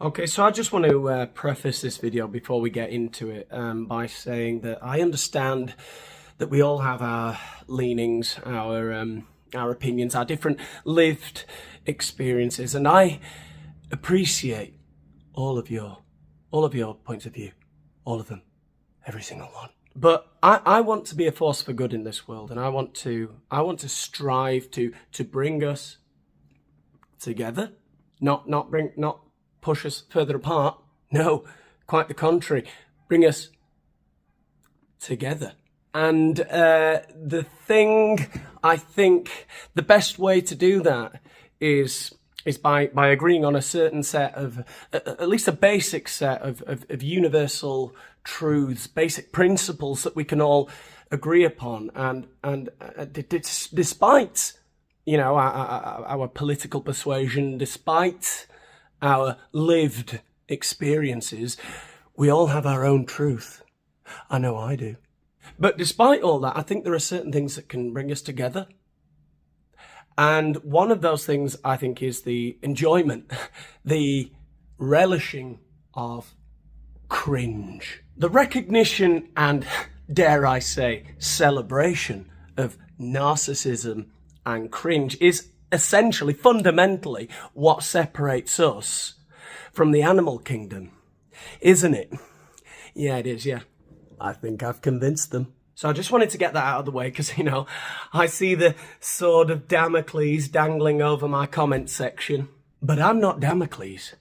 Okay, so I just want to preface this video before we get into it by saying that I understand that we all have our leanings, our opinions, our different lived experiences, and I appreciate all of your points of view, all of them, every single one. But I want to be a force for good in this world, and I want to strive to bring us together, not push us further apart. No, quite the contrary. Bring us together. And the thing, I think, the best way to do that is by agreeing on a certain set of, at least a basic set of universal truths, basic principles that we can all agree upon. And despite, you know, our political persuasion, despite our lived experiences, we all have our own truth. I know I do. But despite all that, I think there are certain things that can bring us together. And one of those things, I think, is the enjoyment, the relishing of cringe. The recognition and, dare I say, celebration of narcissism and cringe is essentially, fundamentally, what separates us from the animal kingdom, isn't it? Yeah, it is, yeah. I think I've convinced them. So I just wanted to get that out of the way because, you know, I see the sword of Damocles dangling over my comment section. But I'm not Damocles.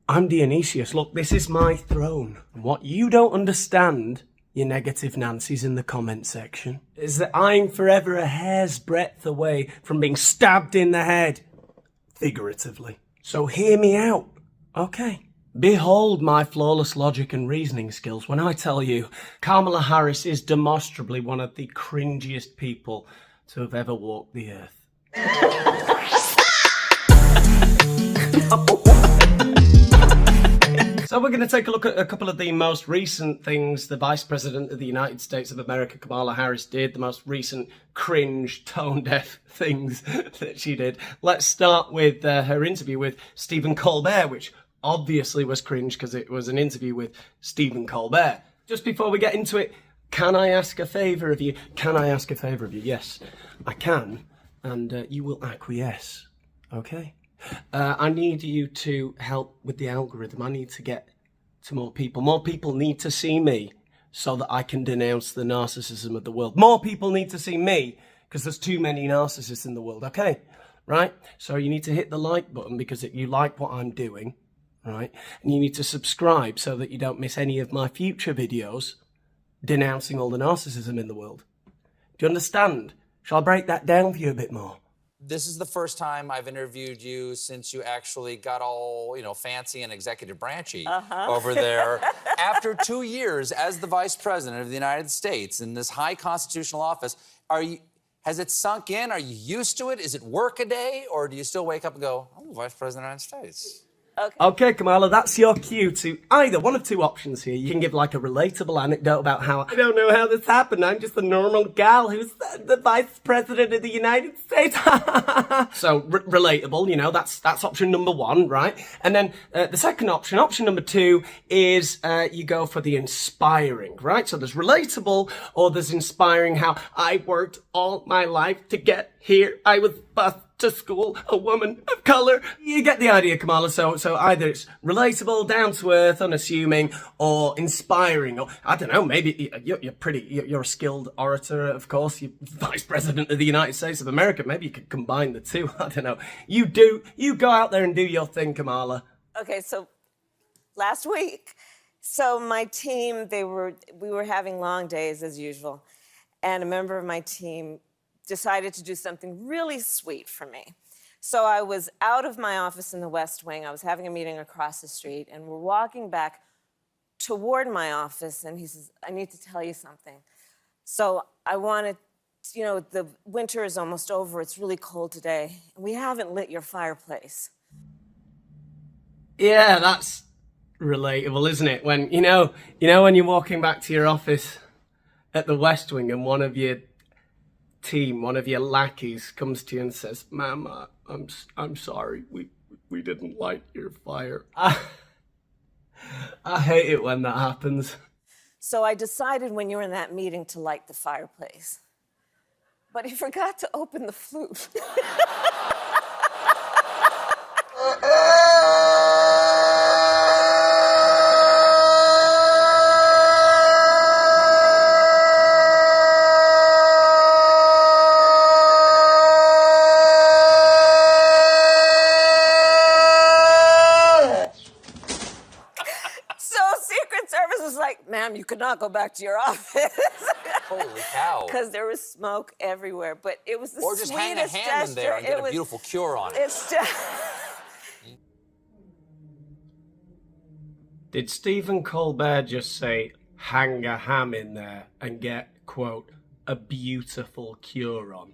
I'm Dionysius. Look, this is my throne. And what you don't understand, you negative Nancy's in the comment section, is that I'm forever a hair's breadth away from being stabbed in the head, figuratively. So hear me out, okay? Behold my flawless logic and reasoning skills when I tell you Kamala Harris is demonstrably one of the cringiest people to have ever walked the earth. So we're going to take a look at a couple of the most recent things the Vice President of the United States of America, Kamala Harris, did, the most recent cringe, tone-deaf things that she did. Let's start with her interview with Stephen Colbert, which obviously was cringe because it was an interview with Stephen Colbert. Just before we get into it, can I ask a favour of you? Can I ask a favour of you? Yes, I can, and you will acquiesce, okay? I need you to help with the algorithm. I need to get to more people. More people need to see me so that I can denounce the narcissism of the world. More people need to see me because there's too many narcissists in the world, okay? Right? So you need to hit the like button because you like what I'm doing, right? And you need to subscribe so that you don't miss any of my future videos denouncing all the narcissism in the world. Do you understand? Shall I break that down for you a bit more? This is the first time I've interviewed you since you actually got all, you know, fancy and executive branchy over there. After 2 years as the Vice President of the United States in this high constitutional office, has it sunk in? Are you used to it? Is it work a day? Or do you still wake up and go, I'm the Vice President of the United States? Okay, Kamala, that's your cue to either one of two options here. You can give like a relatable anecdote about how, I don't know how this happened, I'm just a normal gal who's the Vice President of the United States. So, relatable, you know, that's option number one, right? And then the second option number two, is you go for the inspiring, right? So there's relatable or there's inspiring, how I worked all my life to get here. I was bused to school, a woman of colour. You get the idea, Kamala. So either it's relatable, down to earth, unassuming, or inspiring, or I don't know, maybe you're a skilled orator, of course. You're Vice President of the United States of America. Maybe you could combine the two. I don't know. You go out there and do your thing, Kamala. Okay, so last week, so my team, we were having long days as usual, and a member of my team decided to do something really sweet for me. So I was out of my office in the West Wing. I was having a meeting across the street, and we're walking back toward my office, and he says, I need to tell you something. So I wanted, you know, the winter is almost over. It's really cold today. We haven't lit your fireplace. Yeah, that's relatable, isn't it? When, you know when you're walking back to your office at the West Wing and one of your team, one of your lackeys comes to you and says, Ma'am, I'm sorry, we didn't light your fire. I hate it when that happens. So I decided when you were in that meeting to light the fireplace. But he forgot to open the flute. Ma'am, you could not go back to your office. Holy cow. Because there was smoke everywhere, but it was the sweetest gesture. Or just hang a ham in there and get a beautiful cure on it. It's just... Did Stephen Colbert just say, hang a ham in there and get, quote, a beautiful cure on?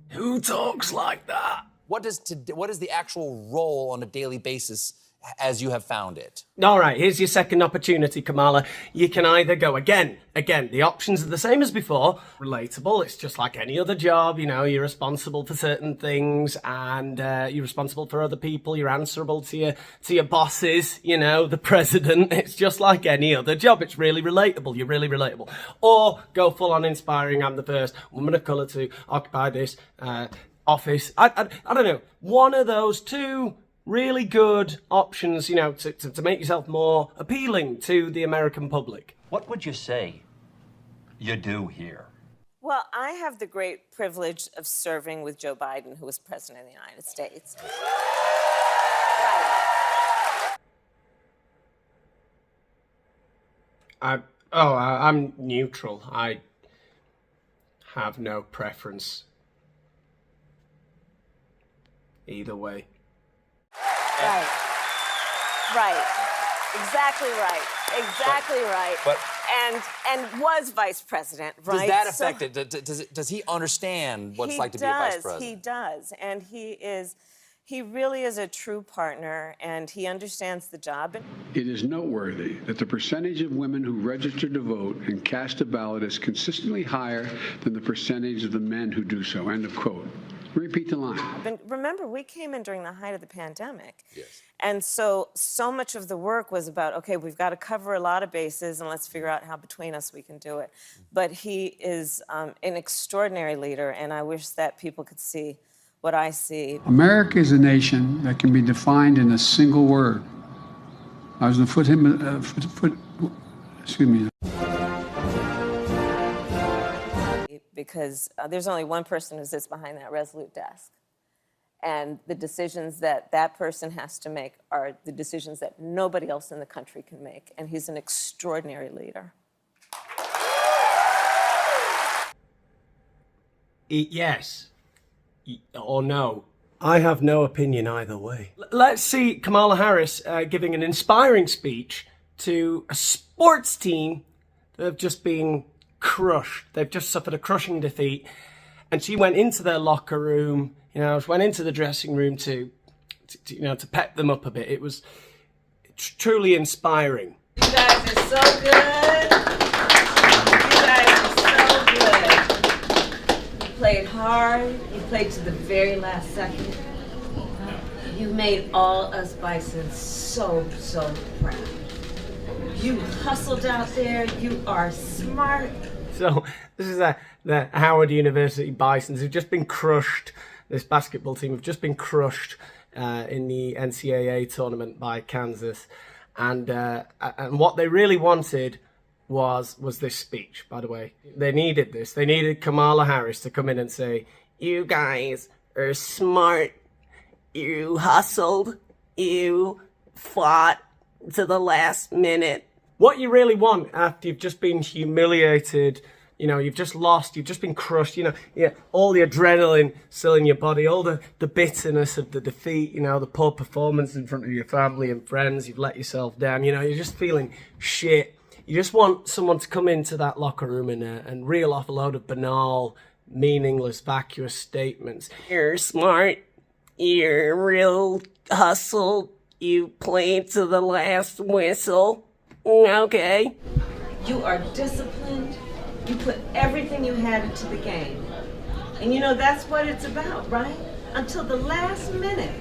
Who talks like that? What is the actual role on a daily basis as you have found it? All right, here's your second opportunity, Kamala. You can either go again, the options are the same as before. Relatable, it's just like any other job, you know, you're responsible for certain things and you're responsible for other people, you're answerable to your bosses, you know, the president. It's just like any other job. It's really relatable, you're really relatable. Or go full on inspiring, I'm the first woman of colour to occupy this office. I don't know, one of those two really good options, you know, to make yourself more appealing to the American public. What would you say you do here? Well, I have the great privilege of serving with Joe Biden, who was president of the United States. I'm neutral. I have no preference either way. Right. Exactly right. But and was vice president, right? Does that affect it? Does he understand what it's like to be a vice president? He does. And he really is a true partner, and he understands the job. It is noteworthy that the percentage of women who register to vote and cast a ballot is consistently higher than the percentage of the men who do so. End of quote. Repeat the line. But remember, we came in during the height of the pandemic. Yes. And so much of the work was about, okay, we've got to cover a lot of bases and let's figure out how between us we can do it. But he is an extraordinary leader, and I wish that people could see what I see. America is a nation that can be defined in a single word. I was going to excuse me. Because there's only one person who sits behind that resolute desk. And the decisions that that person has to make are the decisions that nobody else in the country can make. And he's an extraordinary leader. Yes. Or no. I have no opinion either way. Let's see Kamala Harris giving an inspiring speech to a sports team that have just been crushed. They've just suffered a crushing defeat. And she went into their locker room, you know, went into the dressing room to pep them up a bit. It was truly inspiring. You guys are so good. You guys are so good. You played hard. You played to the very last second. You made all us Bisons so proud. You hustled out there. You are smart. So this is the Howard University Bisons who've just been crushed. This basketball team have just been crushed in the NCAA tournament by Kansas, and what they really wanted was this speech. By the way, they needed this. They needed Kamala Harris to come in and say, "You guys are smart. You hustled. You fought to the last minute." What you really want after you've just been humiliated, you know, you've just lost, you've just been crushed, you know, all the adrenaline still in your body, all the bitterness of the defeat, you know, the poor performance in front of your family and friends, you've let yourself down, you know, you're just feeling shit. You just want someone to come into that locker room and reel off a load of banal, meaningless, vacuous statements. You're smart, you're real hustle, you played to the last whistle. Okay. You are disciplined. You put everything you had into the game. And you know, that's what it's about, right? Until the last minute.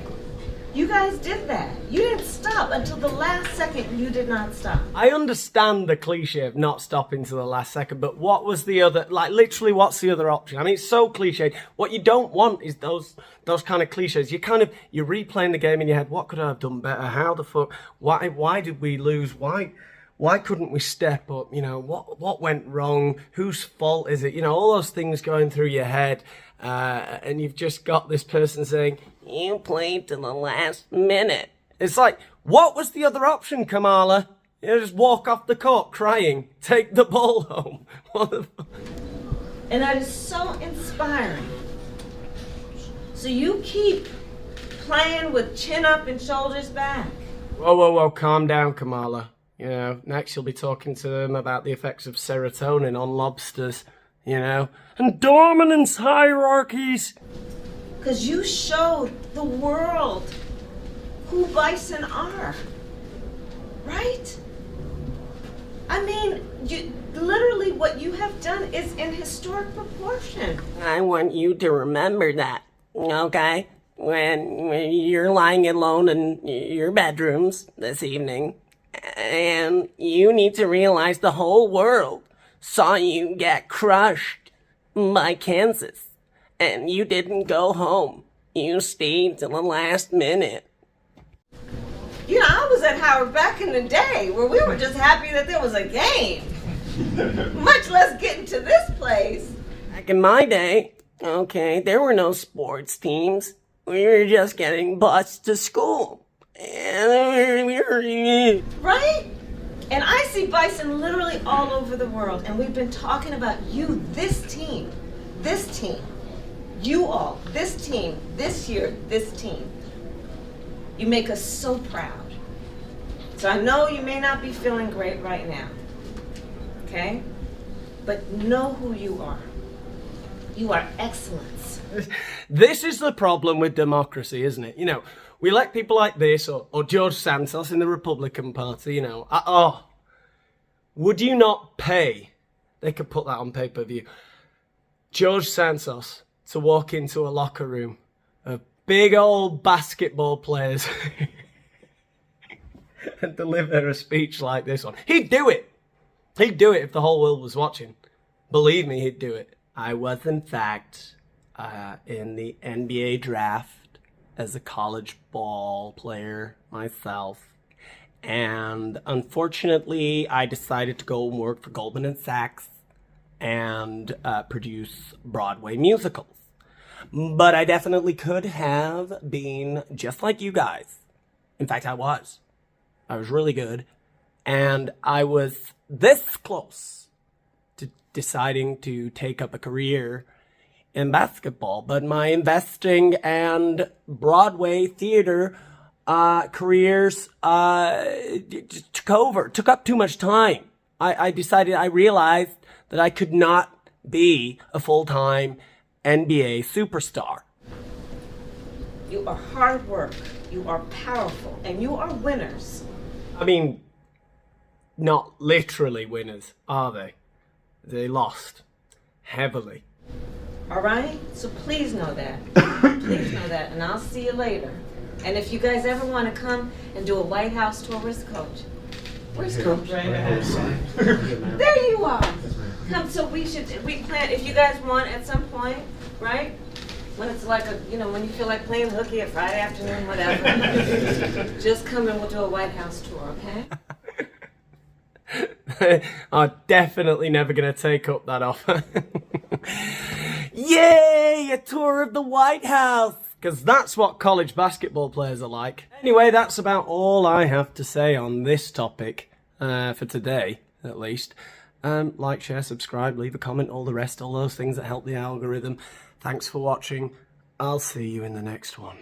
You guys did that. You didn't stop until the last second. You did not stop. I understand the cliche of not stopping to the last second, but what was the other, like literally what's the other option? I mean, it's so cliched. What you don't want is those kind of cliches. You're replaying the game in your head. What could I have done better? How the fuck? Why did we lose? Why couldn't we step up? You know, what went wrong? Whose fault is it? You know, all those things going through your head. And you've just got this person saying, you played to the last minute. It's like, what was the other option, Kamala? You know, just walk off the court crying, take the ball home. What the fuck? And that is so inspiring. So you keep playing with chin up and shoulders back. Whoa, calm down, Kamala. You know, next you'll be talking to them about the effects of serotonin on lobsters, you know, and dominance hierarchies. Because you showed the world who bison are, right? I mean, literally what you have done is in historic proportion. I want you to remember that, okay? When you're lying alone in your bedrooms this evening, and you need to realize the whole world saw you get crushed by Kansas. And you didn't go home. You stayed till the last minute. You know, I was at Howard back in the day where we were just happy that there was a game. Much less getting to this place. Back in my day, okay, there were no sports teams. We were just getting bused to school. And we were... Right? And I see bison literally all over the world. And we've been talking about you, this team. You all, this team, this year, this team. You make us so proud. So I know you may not be feeling great right now, okay? But know who you are. You are excellence. This is the problem with democracy, isn't it? You know, we elect people like this, or George Santos in the Republican Party, you know. Would you not pay? They could put that on pay-per-view. George Santos to walk into a locker room of big old basketball players and deliver a speech like this one. He'd do it. He'd do it if the whole world was watching. Believe me, he'd do it. I was, in fact, in the NBA draft as a college ball player myself. And unfortunately, I decided to go and work for Goldman & Sachs and produce Broadway musicals. But I definitely could have been just like you guys. In fact, I was. I was really good. And I was this close to deciding to take up a career in basketball. But my investing and Broadway theater careers took up too much time. I realized that I could not be a full-time NBA superstar. You are hard work, you are powerful, and you are winners. I mean, not literally winners, are they? They lost heavily. All right? So please know that. Please know that, and I'll see you later. And if you guys ever want to come and do a White House tour, where's Coach? Where's Coach? There you are. Come, so we plan, if you guys want at some point, right? When it's like when you feel like playing hooky at Friday afternoon, whatever. Just come and we'll do a White House tour, okay? I'm definitely never going to take up that offer. Yay! A tour of the White House! Because that's what college basketball players are like. Anyway, that's about all I have to say on this topic, for today, at least. Like, share, subscribe, leave a comment, all the rest, all those things that help the algorithm. Thanks for watching. I'll see you in the next one.